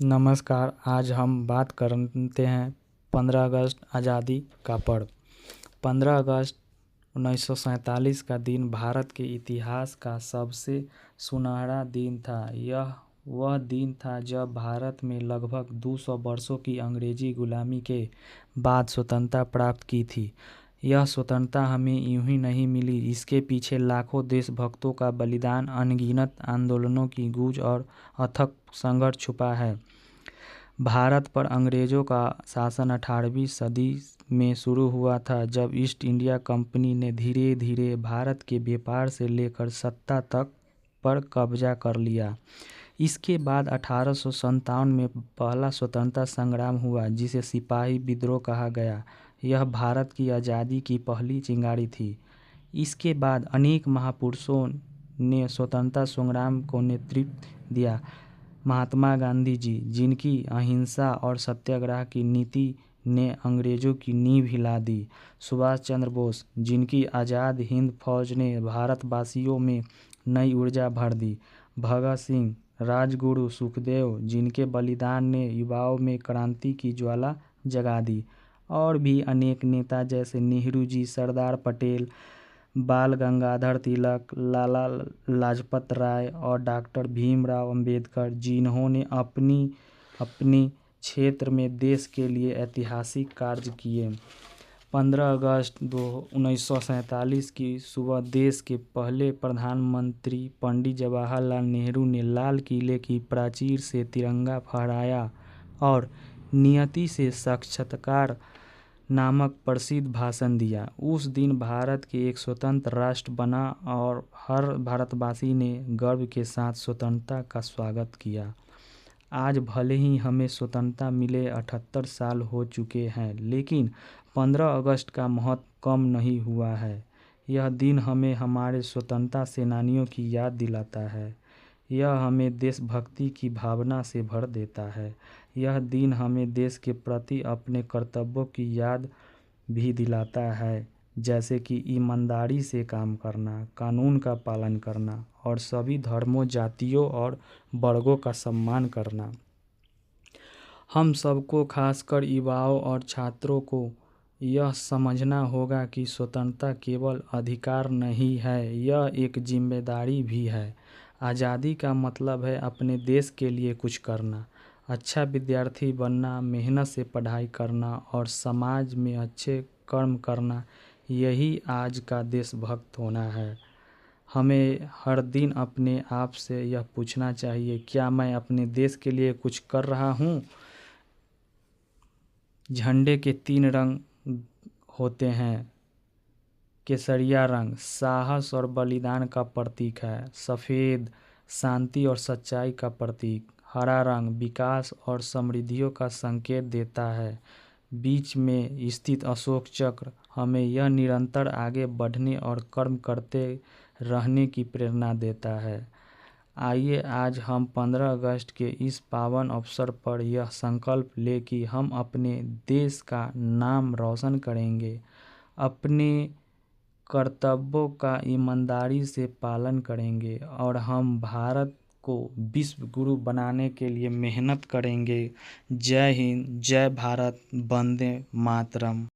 नमस्कार। आज हम बात करते हैं 15 अगस्त आज़ादी का पर्व। 15 अगस्त 1947 का दिन भारत के इतिहास का सबसे सुनहरा दिन था। यह वह दिन था जब भारत में लगभग 200 वर्षों की अंग्रेजी गुलामी के बाद स्वतंत्रता प्राप्त की थी। यह स्वतंत्रता हमें यूं ही नहीं मिली, इसके पीछे लाखों देशभक्तों का बलिदान, अनगिनत आंदोलनों की गूंज और अथक संघर्ष छुपा है। भारत पर अंग्रेज़ों का शासन 18वीं सदी में शुरू हुआ था, जब ईस्ट इंडिया कंपनी ने धीरे धीरे भारत के व्यापार से लेकर सत्ता तक पर कब्जा कर लिया। इसके बाद 1857 में पहला स्वतंत्रता संग्राम हुआ, जिसे सिपाही विद्रोह कहा गया। यह भारत की आज़ादी की पहली चिंगारी थी। इसके बाद अनेक महापुरुषों ने स्वतंत्रता संग्राम को नेतृत्व दिया। महात्मा गांधी जी, जिनकी अहिंसा और सत्याग्रह की नीति ने अंग्रेज़ों की नींव हिला दी। सुभाष चंद्र बोस, जिनकी आज़ाद हिंद फौज ने भारतवासियों में नई ऊर्जा भर दी। भगत सिंह, राजगुरु, सुखदेव, जिनके बलिदान ने युवाओं में क्रांति की ज्वाला जगा दी। और भी अनेक नेता जैसे नेहरू जी, सरदार पटेल, बाल गंगाधर तिलक, लाला लाजपत राय और डॉक्टर भीमराव अंबेडकर, जिन्होंने अपनी क्षेत्र में देश के लिए ऐतिहासिक कार्य किए। 15 अगस्त 1947 की सुबह देश के पहले प्रधानमंत्री पंडित जवाहरलाल नेहरू ने लाल किले की प्राचीर से तिरंगा फहराया और नियति से साक्षात्कार नामक प्रसिद्ध भाषण दिया। उस दिन भारत के एक स्वतंत्र राष्ट्र बना और हर भारतवासी ने गर्व के साथ स्वतंत्रता का स्वागत किया। आज भले ही हमें स्वतंत्रता मिले 78 साल हो चुके हैं, लेकिन 15 अगस्त का महत्व कम नहीं हुआ है। यह दिन हमें हमारे स्वतंत्रता सेनानियों की याद दिलाता है। यह हमें देशभक्ति की भावना से भर देता है। यह दिन हमें देश के प्रति अपने कर्तव्यों की याद भी दिलाता है, जैसे कि ईमानदारी से काम करना, कानून का पालन करना और सभी धर्मों, जातियों और वर्गों का सम्मान करना। हम सबको, खासकर युवाओं और छात्रों को, यह समझना होगा कि स्वतंत्रता केवल अधिकार नहीं है, यह एक जिम्मेदारी भी है। आज़ादी का मतलब है अपने देश के लिए कुछ करना, अच्छा विद्यार्थी बनना, मेहनत से पढ़ाई करना और समाज में अच्छे कर्म करना। यही आज का देशभक्त होना है। हमें हर दिन अपने आप से यह पूछना चाहिए, क्या मैं अपने देश के लिए कुछ कर रहा हूँ? झंडे के 3 रंग होते हैं। केसरिया रंग साहस और बलिदान का प्रतीक है। सफ़ेद शांति और सच्चाई का प्रतीक। हरा रंग विकास और समृद्धियों का संकेत देता है। बीच में स्थित अशोक चक्र हमें यह निरंतर आगे बढ़ने और कर्म करते रहने की प्रेरणा देता है। आइए आज हम 15 अगस्त के इस पावन अवसर पर यह संकल्प लें कि हम अपने देश का नाम रोशन करेंगे, अपने कर्तव्यों का ईमानदारी से पालन करेंगे और हम भारत को विश्व गुरु बनाने के लिए मेहनत करेंगे। जय हिंद, जय भारत, वंदे मातरम।